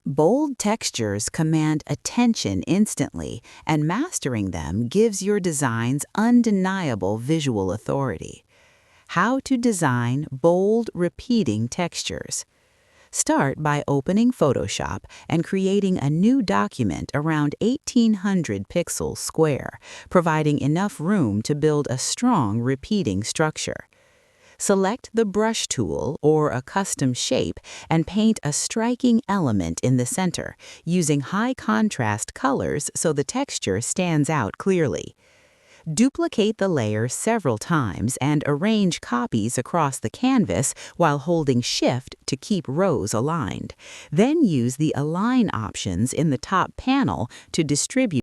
Bold textures command attention instantly, and mastering them gives your designs undeniable visual authority. How to design bold, repeating textures. Start by opening Photoshop and creating a new document around 1800 pixels square, providing enough room to build a strong repeating structure. Select the brush tool or a custom shape and paint a striking element in the center, using high contrast colors so the texture stands out clearly. Duplicate the layer several times and arrange copies across the canvas while holding Shift to keep rows aligned. Then use the Align options in the top panel to distribute